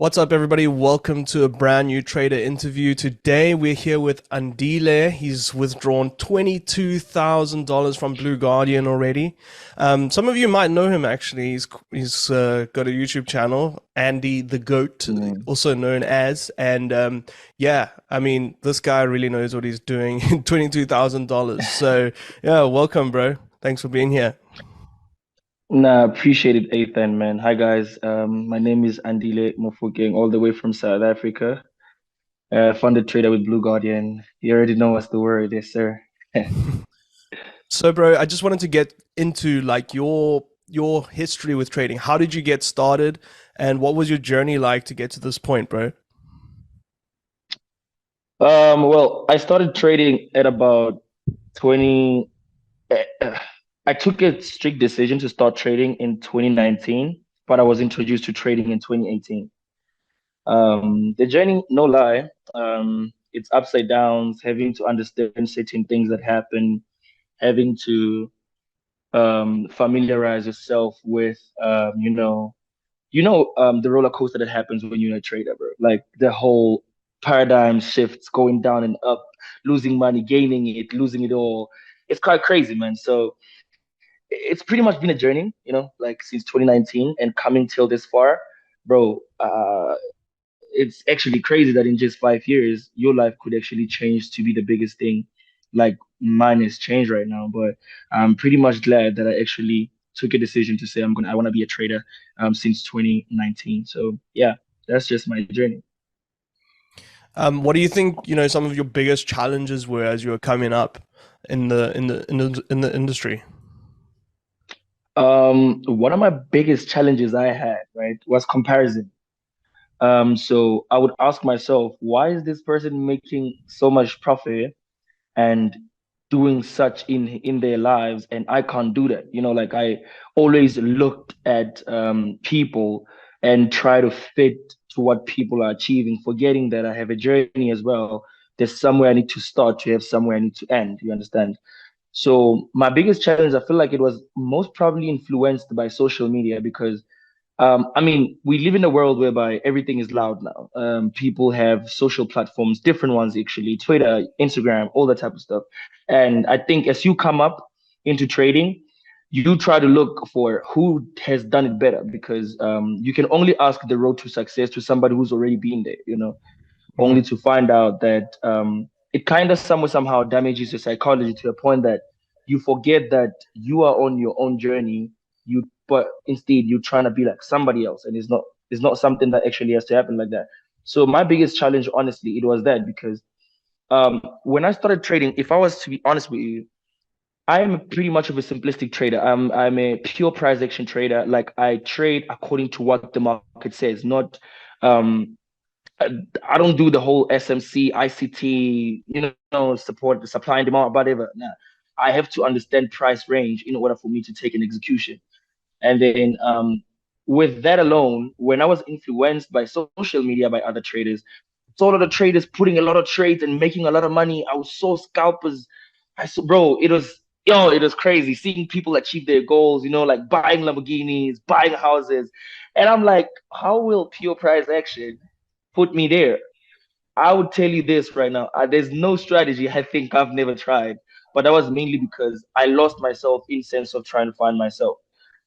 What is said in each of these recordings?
What's up, everybody? Welcome to a brand new trader interview. Today, we're here with Andile. He's withdrawn $22,000 from Blue Guardian already. Some of you might know him, actually. He's got a YouTube channel, Andy the Goat, Mm. also known as. And yeah, I mean, this guy really knows what he's doing. $22,000. So yeah, welcome, bro. Thanks for being here. Nah, appreciate it, Ethan, man. Hi, guys. My name is Andile Mofokeng, all the way from South Africa. Funded trader with Blue Guardian. You already know what's the word, yes, sir. So, bro, I just wanted to get into like your history with trading. How did you get started, and what was your journey like to get to this point, bro? Well, I started trading at about 20. uh, I took a strict decision to start trading in 2019, but I was introduced to trading in 2018. The journey, no lie, it's upside downs, having to understand certain things that happen, having to familiarize yourself with the roller coaster that happens when you're a trader, bro. Like the whole paradigm shifts, going down and up, losing money, gaining it, losing it all. It's quite crazy, man. So it's pretty much been a journey, like since 2019 and coming till this far, bro. It's actually crazy that in just 5 years, your life could actually change to be the biggest thing. Like mine has changed right now, but I'm pretty much glad that I actually took a decision to say I want to be a trader since 2019. So yeah, that's just my journey. What do you think? Some of your biggest challenges were as you were coming up in the industry. One of my biggest challenges I had, right, was comparison. So I would ask myself, why is this person making so much profit and doing such in their lives, and I can't do that? Like I always looked at people and try to fit to what people are achieving, forgetting that I have a journey as well. There's somewhere I need to start to have somewhere I need to end. You understand? So my biggest challenge, I feel like it was most probably influenced by social media because I mean, we live in a world whereby everything is loud now. People have social platforms, different ones actually, Twitter, Instagram, all that type of stuff. And I think as you come up into trading, you try to look for who has done it better because you can only ask the road to success to somebody who's already been there, only Mhm. to find out that it kind of somehow damages your psychology to a point that you forget that you are on your own journey. But instead you're trying to be like somebody else, and it's not something that actually has to happen like that. So my biggest challenge, honestly, it was that because when I started trading, if I was to be honest with you, I'm pretty much of a simplistic trader. I'm a pure price action trader. Like I trade according to what the market says, not um I I don't do the whole SMC, ICT, support the supply and demand, whatever. Nah, I have to understand price range in order for me to take an execution. And then with that alone, when I was influenced by social media by other traders, saw a lot of traders putting a lot of trades and making a lot of money. I was so scalpers. I saw, bro, it was crazy seeing people achieve their goals, like buying Lamborghinis, buying houses. And I'm like, how will pure price action put me there? I would tell you this right now. There's no strategy I think I've never tried, but that was mainly because I lost myself in sense of trying to find myself.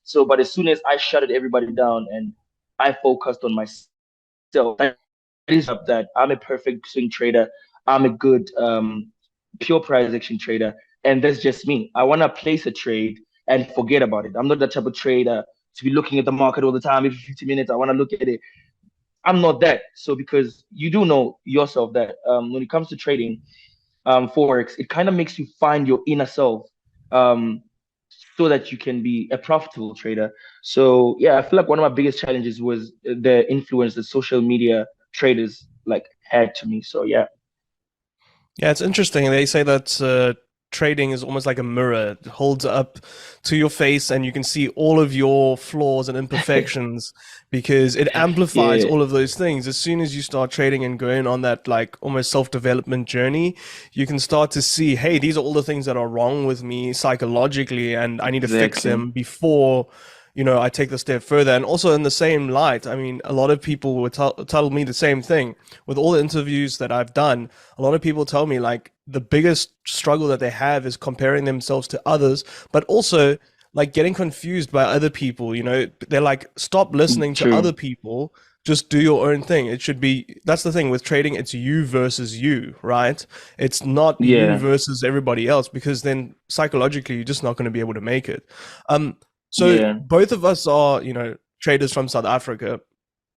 So, but as soon as I shutted everybody down and I focused on myself, that is up that I'm a perfect swing trader. I'm a good pure price action trader, and that's just me. I want to place a trade and forget about it. I'm not that type of trader to be looking at the market all the time. Every 50 minutes, I want to look at it. I'm not that. So because you do know yourself that when it comes to trading, forex, it kind of makes you find your inner self, um, so that you can be a profitable trader. So yeah, I feel like one of my biggest challenges was the influence that social media traders like had to me. So yeah. Yeah, it's interesting. They say that trading is almost like a mirror. It holds up to your face, and you can see all of your flaws and imperfections because it amplifies Yeah, all of those things. As soon as you start trading and going on that like almost self-development journey, you can start to see, hey, these are all the things that are wrong with me psychologically, and I need to fix exactly. them before I take the step further. And also in the same light, I mean, a lot of people would tell me the same thing. With all the interviews that I've done, a lot of people tell me like the biggest struggle that they have is comparing themselves to others, but also like getting confused by other people. They're like, stop listening to other True. people. Just do your own thing. It should be, that's the thing with trading. It's you versus you, right? It's not you Yeah. versus everybody else, because then psychologically you're just not going to be able to make it. Um, so Yeah. both of us are, traders from South Africa.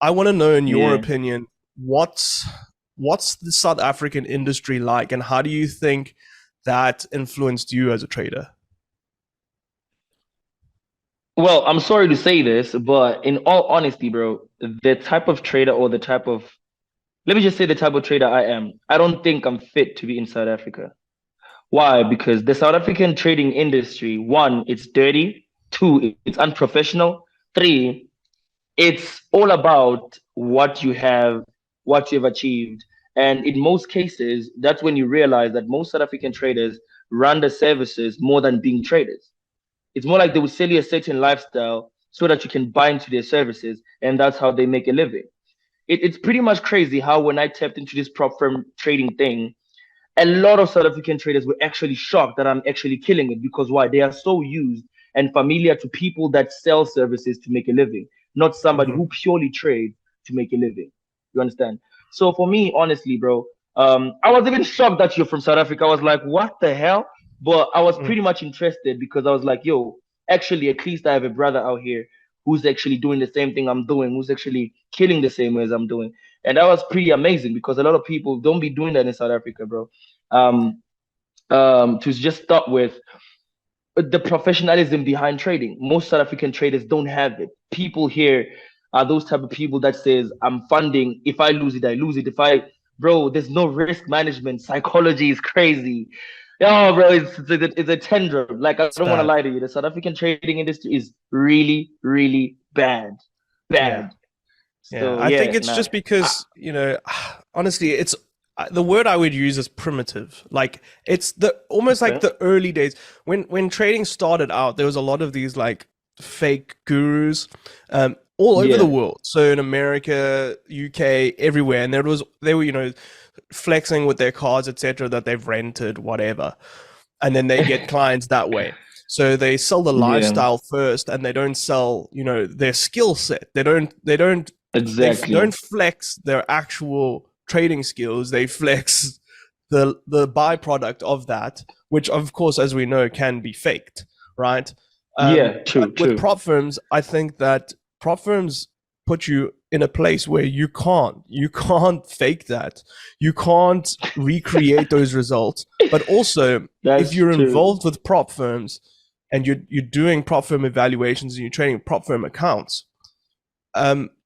I want to know, in your Yeah. opinion, what's the South African industry like, and how do you think that influenced you as a trader? Well, I'm sorry to say this, but in all honesty, bro, the type of trader or the type of, let me just say the type of trader I am, I don't think I'm fit to be in South Africa. Why? Because the South African trading industry, one, it's dirty. Two, it's unprofessional. Three, it's all about what you have, what you've achieved. And in most cases, that's when you realize that most South African traders run the services more than being traders. It's more like they will sell you a certain lifestyle so that you can buy into their services, and that's how they make a living. It's pretty much crazy how when I tapped into this prop firm trading thing, a lot of South African traders were actually shocked that I'm actually killing it, because why? They are so used and familiar to people that sell services to make a living, not somebody Mm-hmm. who purely trades to make a living. You understand? So for me, honestly, bro, I was even shocked that you're from South Africa. I was like, what the hell? But I was Mm. pretty much interested because I was like, yo, actually, at least I have a brother out here who's actually doing the same thing I'm doing, who's actually killing the same way as I'm doing. And that was pretty amazing because a lot of people don't be doing that in South Africa, bro. um, to just start with the professionalism behind trading. Most South African traders don't have it. People here are those type of people that says, I'm funding. If I lose it, I lose it. Bro, there's no risk management. Psychology is crazy. Oh, bro, it's a tendrum. Like, I It's don't want to bad. lie to you. The South African trading industry is really, really bad. Yeah. Bad. Yeah, So, I think yeah, it's nah. just because, honestly, it's the word I would use is primitive. Like it's the almost like Okay. the early days when trading started out, there was a lot of these like fake gurus all over the Yeah. world. So in America, UK, everywhere, and they were, flexing with their cars, etc., that they've rented, whatever, and then they get clients that way. So they sell the Yeah. lifestyle first, and they don't sell, their skill set. They don't Exactly. flex their actual trading skills. They flex the byproduct of that, which of course, as we know, can be faked, right? Yeah. But True. with True. prop firms, I think that prop firms put you in a place where you can't fake that. You can't recreate those results. But also, if That's you're true. involved with prop firms and you're doing prop firm evaluations and you're trading prop firm accounts,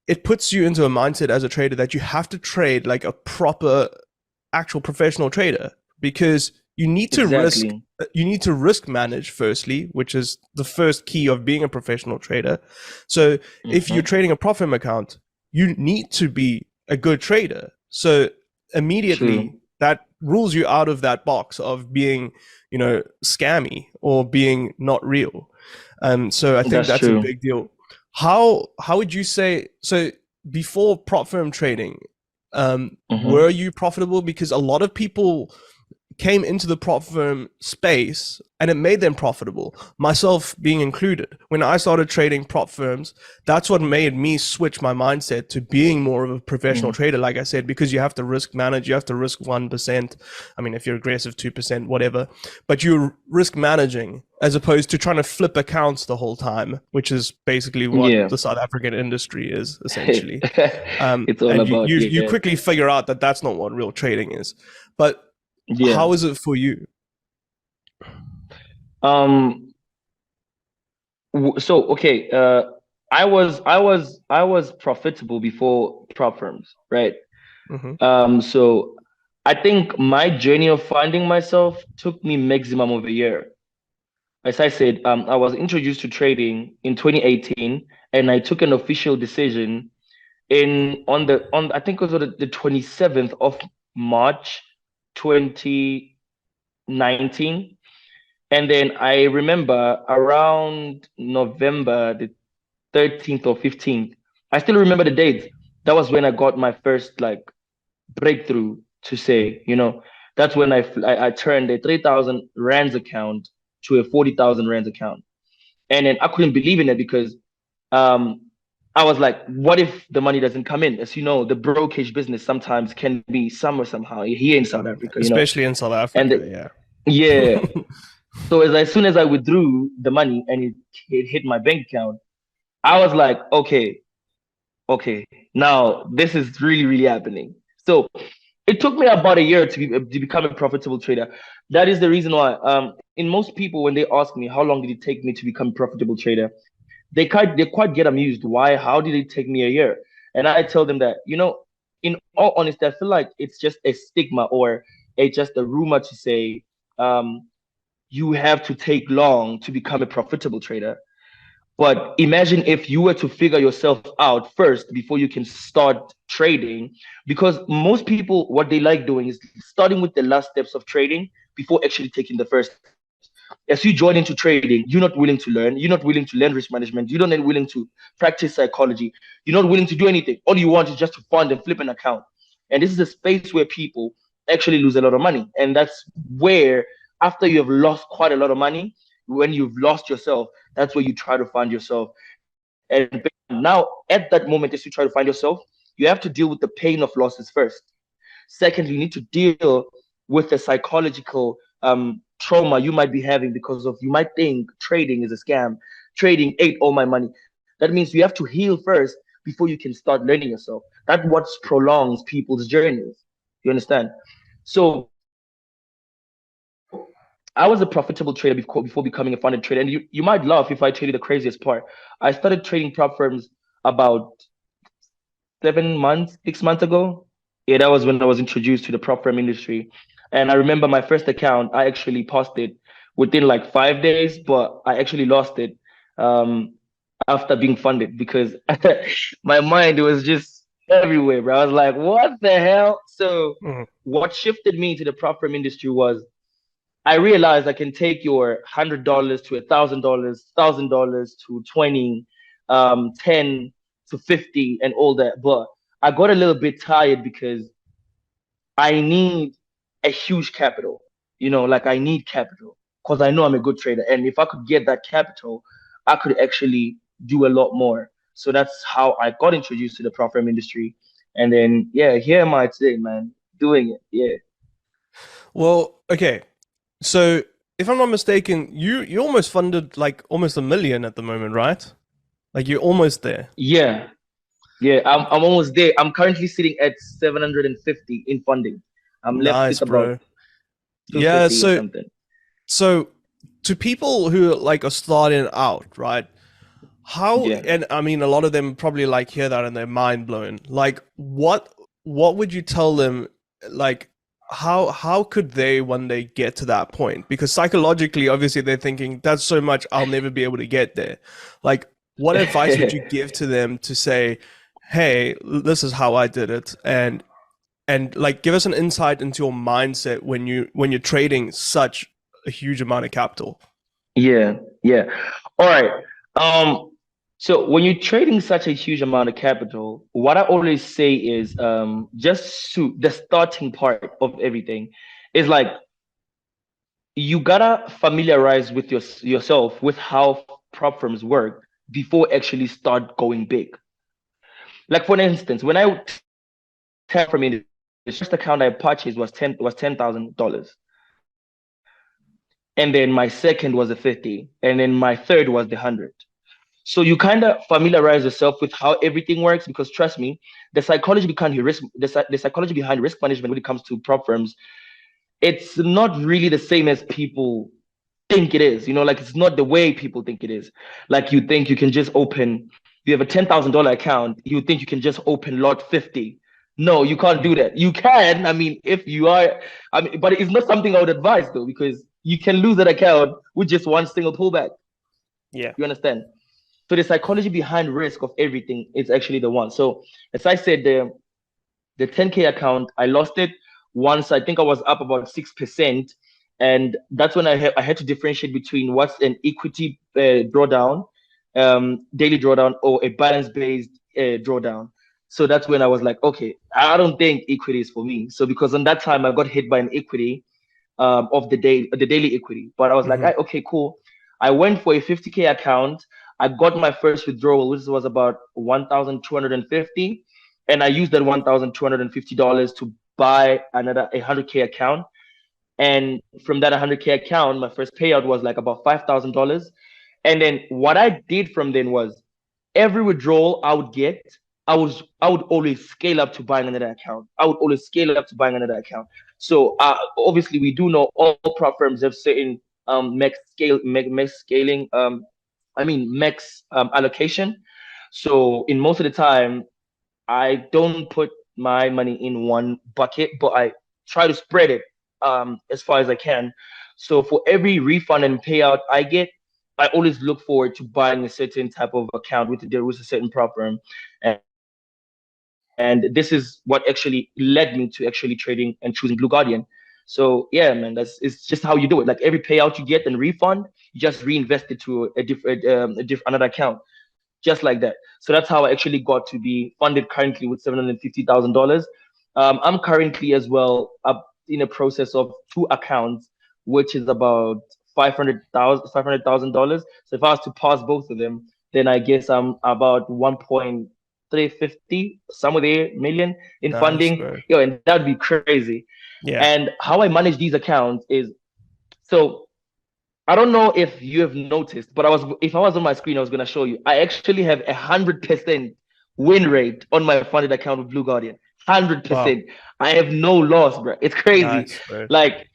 it puts you into a mindset as a trader that you have to trade like a proper, actual professional trader, because Exactly. you need to risk manage firstly, which is the first key of being a professional trader. So if you're Hmm. trading a prop firm account, you need to be a good trader. So immediately True. that rules you out of that box of being, scammy or being not real. So I think That's that's a true. big deal. How would you say, so before prop firm trading, were Hmm. you profitable? Because a lot of people came into the prop firm space and it made them profitable, myself being included. When I started trading prop firms, that's what made me switch my mindset to being more of a professional Hmm. trader, like I said, because you have to risk manage, you have to risk 1%. I mean, if you're aggressive, 2%, whatever, but you're risk managing as opposed to trying to flip accounts the whole time, which is basically what Yeah. the South African industry is essentially. It's all And you, about, you you yeah. quickly figure out that that's not what real trading is. But Yeah. how is it for you? Um. So okay. I was profitable before prop firms, right? Hmm. So I think my journey of finding myself took me maximum of a year. As I said, I was introduced to trading in 2018, and I took an official decision in on I think it was the 27th of March 2019. And then I remember around November the 13th or 15th. I still remember the dates. That was when I got my first like breakthrough to say, that's when I turned a 3,000 rands account to a 40,000 rands account. And then I couldn't believe in it because um, I was like, what if the money doesn't come in? As you know, the brokerage business sometimes can be somewhere somehow here in South Africa. Especially in South And Africa, yeah. yeah, so as soon as I withdrew the money and it hit my bank account, I was like, okay, now this is really, really happening. So it took me about a year to become a profitable trader. That is the reason why. In most people, when they ask me how long did it take me to become a profitable trader, they quite get amused. Why? How did it take me a year? And I tell them that in all honesty, I feel like it's just a stigma or just a rumor to say you have to take long to become a profitable trader. But imagine if you were to figure yourself out first before you can start trading, because most people, what they like doing is starting with the last steps of trading before actually taking the first steps. As you join into trading, you're not willing to learn, you're not willing to learn risk management, you're not willing to practice psychology, you're not willing to do anything. All you want is just to fund and flip an account. And this is a space where people actually lose a lot of money. And that's where, after you have lost quite a lot of money, when you've lost yourself, that's where you try to find yourself. And now, at that moment, as you try to find yourself, you have to deal with the pain of losses first. Second, you need to deal with the psychological trauma you might be having because of you might think trading is a scam. Trading ate all my money. That means you have to heal first before you can start learning yourself. That's what prolongs people's journeys. You understand? So I was a profitable trader before becoming a funded trader. And you might laugh if I tell you the craziest part. I started trading prop firms about 7 months, 6 months ago. Yeah, that was when I was introduced to the prop firm industry. And I remember my first account, I actually paused it within like 5 days, but I actually lost it after being funded because my mind was just everywhere, bro. I was like, what the hell? So Mhm. what shifted me to the prop firm industry was I realized I can take your $100 to $1,000, $1,000 to 20, 10 to 50, and all that. But I got a little bit tired because I need a huge capital. Like I need capital because I know I'm a good trader, and if I could get that capital, I could actually do a lot more. So that's how I got introduced to the prop firm industry, and then yeah, here am I today, man, doing it. Yeah, Well, okay. So if I'm not mistaken, you almost funded like almost 1 million at the moment, right? Like you're almost there. yeah. Yeah, I'm almost there. I'm currently sitting at 750 in funding. I'm left Nice, with about bro. Yeah, 250 or so something. so to people who like are starting out, right? How, Yeah. and I mean a lot of them probably like hear that and they're mind blown. Like what would you tell them, like how could they one day get to that point? Because psychologically obviously they're thinking that's so much I'll never be able to get there. Like what advice would you give to them to say, "Hey, this is how I did it." And like give us an insight into your mindset when you're trading such a huge amount of capital. Yeah, yeah. All right. Um, so when you're trading such a huge amount of capital, what I always say is the starting part of everything is like you gotta familiarize with yourself with how prop firms work before actually start going big. Like for instance, when I tap from industry, the first account I purchased was $10,000, and then my second was a 50, and then my third was the 100. So you kind of familiarize yourself with how everything works because trust me, the psychology behind risk management when it comes to prop firms, it's not really the same as people think it is. Like it's not the way people think it is. Like you think you can just open, you have a $10,000 account, you think you can just open lot 50. No, you can't do that. You can, I mean, if you are, I mean, but it's not something I would advise though, because you can lose that account with just one single pullback. Yeah. You understand? So the psychology behind risk of everything is actually the one. So as I said, the 10K account, I lost it once. I think I was up about 6%. And that's when I had to differentiate between what's an equity drawdown daily drawdown or a balance based drawdown. So that's when I was like, okay, I don't think equity is for me. So because on that time I got hit by an equity of the daily equity, but I was like, Mm-hmm. okay, cool. I went for a 50K account. I got my first withdrawal, which was about 1,250, and I used that $1,250 to buy another 100K account. And from that 100K account, my first payout was like about $5,000. And then what I did from then was every withdrawal I would get, I would always scale up to buying another account. I would always scale up to buying another account. So obviously we do know all prop firms have certain max scaling max allocation. So in most of the time I don't put my money in one bucket, but I try to spread it as far as I can. So for every refund and payout I get, I always look forward to buying a certain type of account with a certain prop firm. And this is what actually led me to actually trading and choosing Blue Guardian. So yeah, man, it's just how you do it. Like every payout you get and refund, you just reinvest it to another account just like that. So that's how I actually got to be funded currently with $750,000. I'm currently as well up in a process of two accounts, which is about $500,000. So if I was to pass both of them, then I guess I'm about 1.350 somewhere there million in Nice, funding. bro. Yo, and that'd be crazy. Yeah. And how I manage these accounts is so I don't know if you have noticed, but if I was on my screen, I was gonna show you. I actually have 100% win rate on my funded account with Blue Guardian. Hundred Wow. percent. I have no loss, bro. It's crazy. Nice, bro. Like,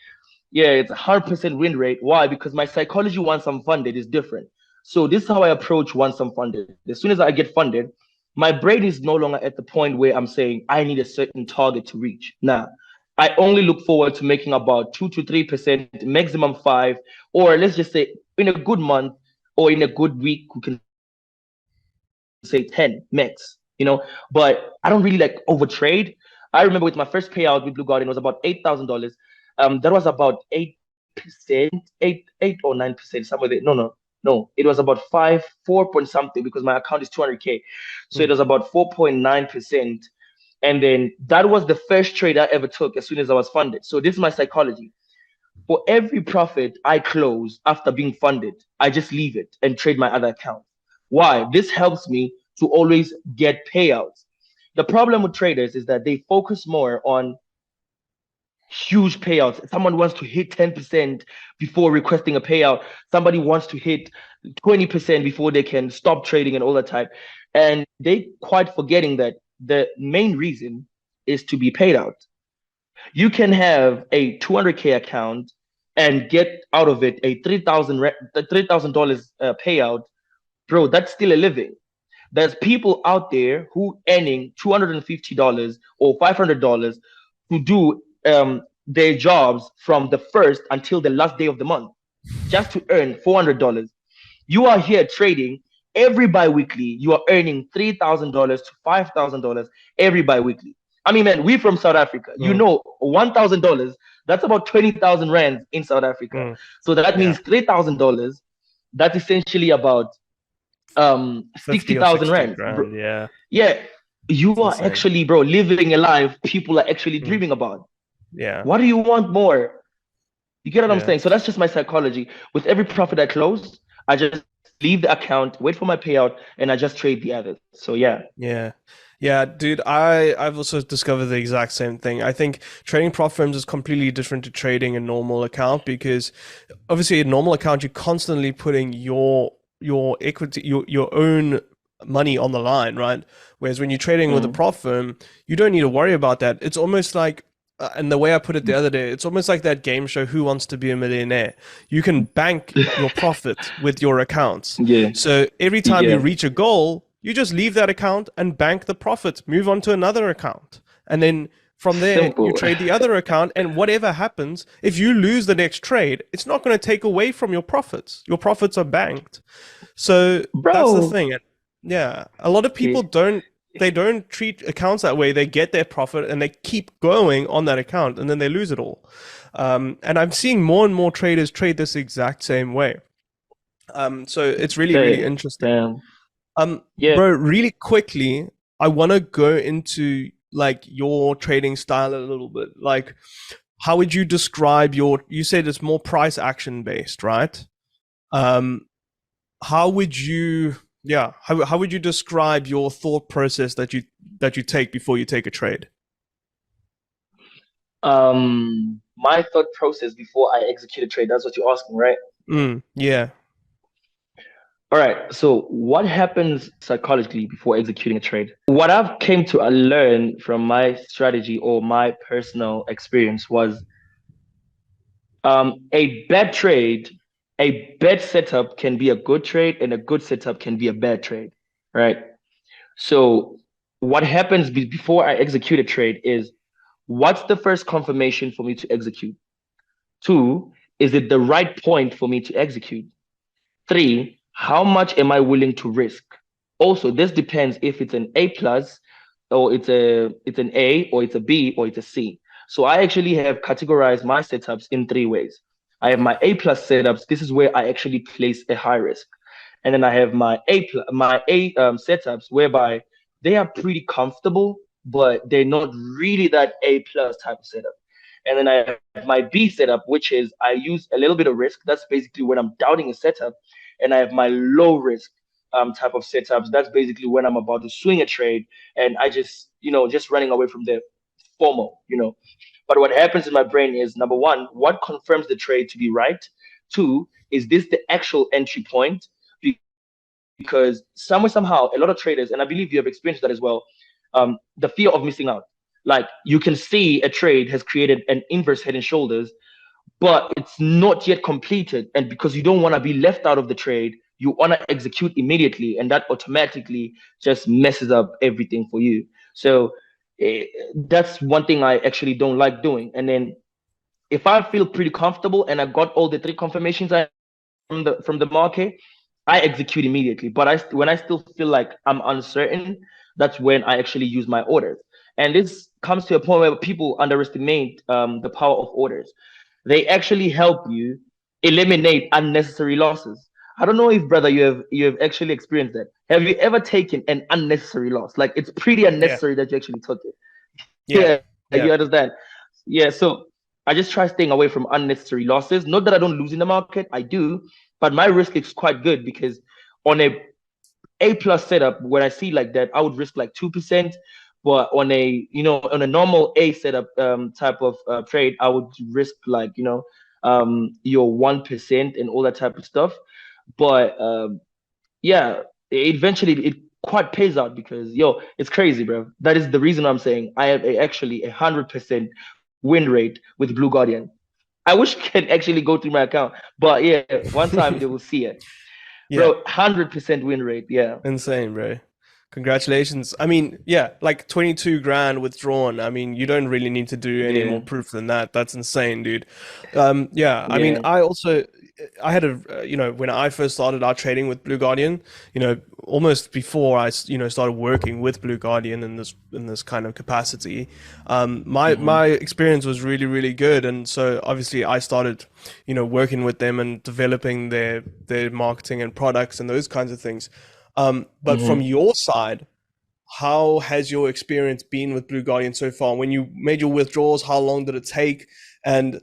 yeah, it's 100% win rate. Why? Because my psychology once I'm funded is different. So this is how I approach once I'm funded. As soon as I get funded, my brain is no longer at the point where I'm saying I need a certain target to reach. Nah, I only look forward to making about 2 to 3%, maximum 5, or let's just say in a good month or in a good week, we can say 10 max. But I don't really like overtrade. I remember with my first payout with Blue Guardian was about $8,000. That was about 8%, 8 or 9%, somewhere there. No. It was about 4 point something because my account is 200K. So it Mm. was about 4.9%. And then that was the first trade I ever took as soon as I was funded. So this is my psychology. For every profit I close after being funded, I just leave it and trade my other account. Why? This helps me to always get payouts. The problem with traders is that they focus more on huge payouts. Someone wants to hit 10% before requesting a payout. Somebody wants to hit 20% before they can stop trading and all that type. And they quite forgetting that the main reason is to be paid out. You can have a 200K account and get out of it a $3,000 payout, bro. That's still a living. There's people out there who earning $250 or $500 to do their jobs from the first until the last day of the month just to earn $400. You are here trading every bi-weekly. You are earning $3,000 to $5,000 every bi-weekly. I mean, man, we from South Africa. You Mm. know, $1,000. That's about 20,000 rands in South Africa. Mm. So that Yeah. means $3,000. That's essentially about 50 or 60,000 60 rands, bro. grand. Yeah. Yeah, you It's are insane. actually, bro, living a life people are actually Mm. dreaming about. Yeah. What do you want more? You get what I'm Yeah. saying? So that's just my psychology. With every profit I close, I just leave the account, wait for my payout, and I just trade the others. So yeah. Yeah. Yeah, dude, I've also discovered the exact same thing. I think trading prop firms is completely different to trading a normal account because obviously a normal account you're constantly putting your equity your own money on the line, right? Whereas when you're trading with a Mm. prop firm, you don't need to worry about that. It's almost like and the way I put it the other day, it's almost like that game show Who Wants to Be a Millionaire. You can bank your profit with your accounts. Yeah. So every time you Yeah. reach a goal, you just leave that account and bank the profit, move on to another account. And then from there, you Simple. trade the other account. And whatever happens, if you lose the next trade, it's not going to take away from your profits. Your profits are banked. So that's the Bro. thing. Yeah. A lot of people Okay. don't treat accounts that way. They get their profit and they keep going on that account and then they lose it all. And I'm seeing more and more traders trade this exact same way. So it's really, really Damn, interesting. damn. Yeah. Bro, really quickly, I want to go into like your trading style a little bit. Like, how would you describe your? You said it's more price action based, right? Um, how would you? Yeah, how would you describe your thought process that you take before you take a trade? My thought process before I execute a trade, that's what you're asking, right? Yeah. All right. So what happens psychologically before executing a trade? What I've came to learn from my strategy or my personal experience was a bad trade, a bad setup can be a good trade, and a good setup can be a bad trade, right? So what happens before I execute a trade is, what's the first confirmation for me to execute? Two, is it the right point for me to execute? Three, how much am I willing to risk? Also, this depends if it's an A plus or it's an A or it's a B or it's a C. So I actually have categorized my setups in three ways. I have my A plus setups. This is where I actually place a high risk. And then I have my A setups whereby they are pretty comfortable, but they're not really that A plus type of setup. And then I have my B setup, which is I use a little bit of risk. That's basically when I'm doubting a setup. And I have my low risk type of setups. That's basically when I'm about to swing a trade and I just, just running away from the FOMO. But what happens in my brain is, number one, what confirms the trade to be right? Two, is this the actual entry point? Because somewhere, somehow, a lot of traders, and I believe you have experienced that as well, the fear of missing out. Like you can see a trade has created an inverse head and shoulders, but it's not yet completed. And because you don't want to be left out of the trade, you want to execute immediately, and that automatically just messes up everything for you. So eh, that's one thing I actually don't like doing. And then if I feel pretty comfortable and I got all the three confirmations from the market, I execute immediately. But when I still feel like I'm uncertain, that's when I actually use my orders. And this comes to a point where people underestimate the power of orders. They actually help you eliminate unnecessary losses. I don't know if, brother, you have actually experienced that. Have you ever taken an unnecessary loss? Like it's pretty Yeah. unnecessary that you actually took it. Yeah. Yeah, Yeah. you understand. Yeah, so I just try staying away from unnecessary losses. Not that I don't lose in the market, I do, but my risk is quite good because on a plus setup, when I see like that, I would risk like 2%. But on a normal A setup type of trade, I would risk like your 1% and all that type of stuff. But yeah, eventually it quite pays out because it's crazy, bro. That is the reason I'm saying I have actually 100% win rate with Blue Guardian. I wish I could actually go through my account, but yeah, one time they will see it, Yeah. bro. 100% win rate. Yeah, Insane, bro. Congratulations. I mean, yeah, like 22 grand withdrawn. I mean, you don't really need to do any yeah, more proof than that. That's insane, dude. Yeah, I mean, yeah. I had when I first started out trading with Blue Guardian, almost before I started working with Blue Guardian in this kind of capacity, my Hmm. experience was really, really good. And so obviously I started, working with them and developing their marketing and products and those kinds of things. But from Hmm. your side, how has your experience been with Blue Guardian so far? When you made your withdrawals, how long did it take? And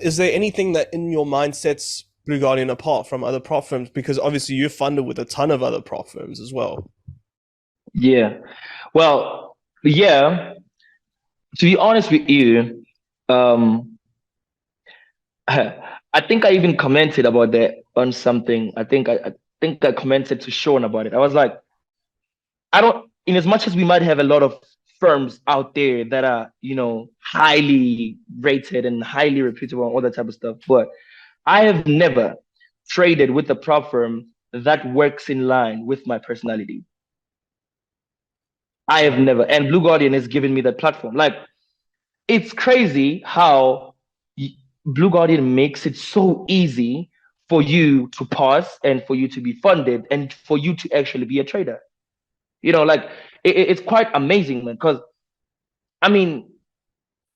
is there anything that in your mind sets Blue Guardian apart from other prop firms? Because obviously you're funded with a ton of other prop firms as well. Yeah. Well, yeah. To be honest with you, um, I think I even commented about that on something. I think I commented to Sean about it. I was like, I don't, in as much as we might have a lot of firms out there that are, highly rated and highly reputable and all that type of stuff, but I have never traded with a prop firm that works in line with my personality. I have never. And Blue Guardian has given me that platform. Like, it's crazy how Blue Guardian makes it so easy for you to pass and for you to be funded and for you to actually be a trader. Like it's quite amazing, man. Because I mean,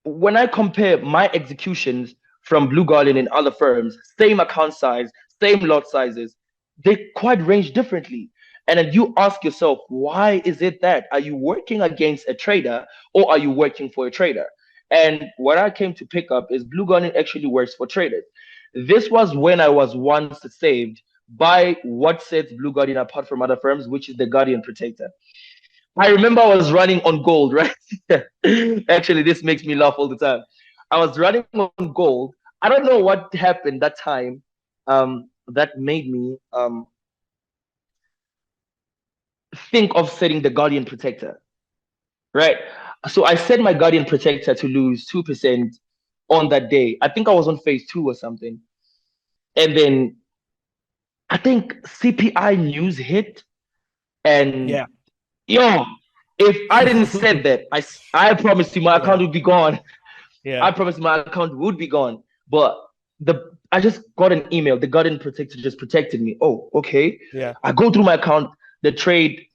when I compare my executions from Blue Guardian and other firms, same account size, same lot sizes, they quite range differently. And then you ask yourself, why is it that? Are you working against a trader or are you working for a trader? And what I came to pick up is Blue Guardian actually works for traders. This was when I was once saved by what sets Blue Guardian apart from other firms, which is the Guardian Protector. I remember I was running on gold, right? Actually, this makes me laugh all the time. I was running on gold. I don't know what happened that time that made me think of setting the Guardian Protector, right? So I set my Guardian Protector to lose 2% on that day. I think I was on phase two or something. And then I think CPI news hit. And Yeah. yo, if I didn't set that, I promised you my Yeah. account would be gone. I Yeah. promised my account would be gone. But I just got an email. The Guardian Protector just protected me. Oh, okay. Yeah. I go through my account. The trade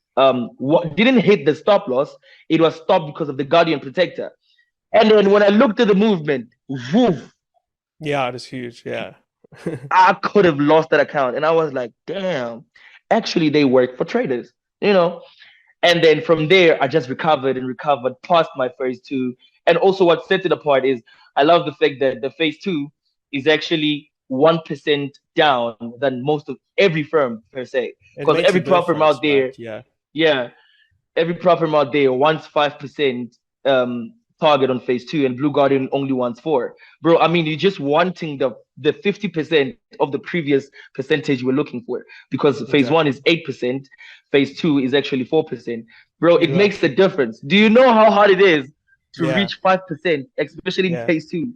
what didn't hit the stop loss. It was stopped because of the Guardian Protector. And then when I looked at the movement, woof, Yeah. It is huge. Yeah. I could have lost that account. And I was like, damn, actually they work for traders, you know. And then from there, I just recovered and recovered past my phase two. And also, what sets it apart is I love the fact that the phase two is actually 1% down than most of every firm per se. It Because makes a every prop firm difference, out right? there, Yeah. yeah, every prop firm out there wants 5% target on phase two, and Blue Guardian only wants 4. Bro, I mean, you're just wanting the 50% of the previous percentage we're looking for, because phase one Exactly. is 8%, phase two is actually 4%. Bro, it makes a Exactly. difference. Do you know how hard it is to Yeah. reach 5%, especially in Yeah. phase two?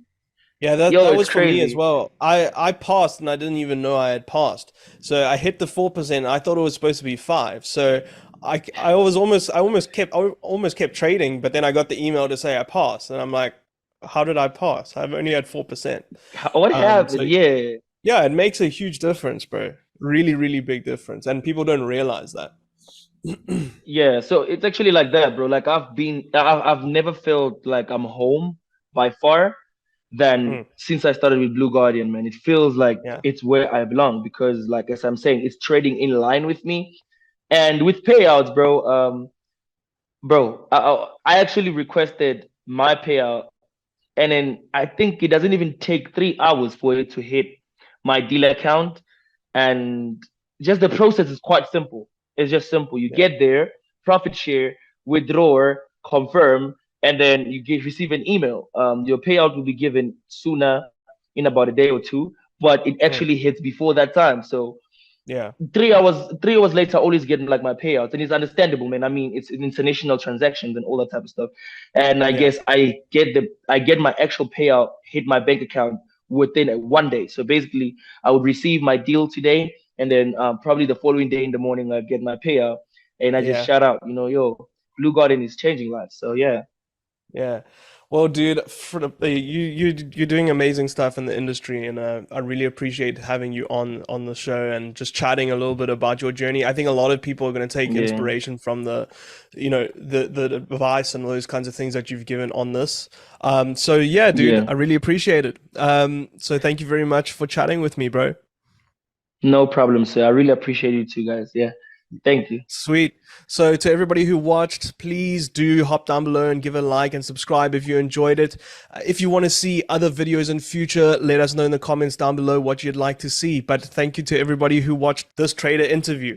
Yeah, that Yo, that it's was for me as crazy. well. I passed and I didn't even know I had passed. So I hit the 4%. I thought it was supposed to be 5. So I almost kept trading, but then I got the email to say I passed, and I'm like, how did I pass? I've only had 4%. What So happened? Yeah. yeah, it makes a huge difference, bro. Really, really big difference, and people don't realize that. Yeah, so it's actually like that, bro. Like I've never felt like I'm home by far than Mm, since I started with Blue Guardian, man. It feels like yeah, it's where I belong because, like as I'm saying, it's trading in line with me, and with payouts, bro. Bro, I actually requested my payout, and then I think it doesn't even take 3 hours for it to hit my dealer account, and just the process is quite simple. It's just simple. You yeah, get there, profit share, withdraw, confirm, and then you receive an email. Your payout will be given sooner, in about a day or two, but it actually mm, hits before that time. So yeah, 3 hours later, I always getting like my payouts, and it's understandable, man. I mean, it's international transactions and all that type of stuff. And I yeah, guess I get my actual payout hit my bank account within one day. So basically, I would receive my deal today, and then probably the following day in the morning, I get my payout, and I just yeah. shout out, yo, Blue Garden is changing lives. So yeah, Yeah. Well, dude, you're doing amazing stuff in the industry, and I really appreciate having you on the show and just chatting a little bit about your journey. I think a lot of people are going to take yeah, inspiration from the advice and those kinds of things that you've given on this. So yeah, dude, yeah. I really appreciate it. So thank you very much for chatting with me, bro. No problem, sir. I really appreciate you too, guys. Yeah, thank you. Sweet. So to everybody who watched, please do hop down below and give a like and subscribe if you enjoyed it. If you want to see other videos in future, let us know in the comments down below what you'd like to see. But thank you to everybody who watched this trader interview.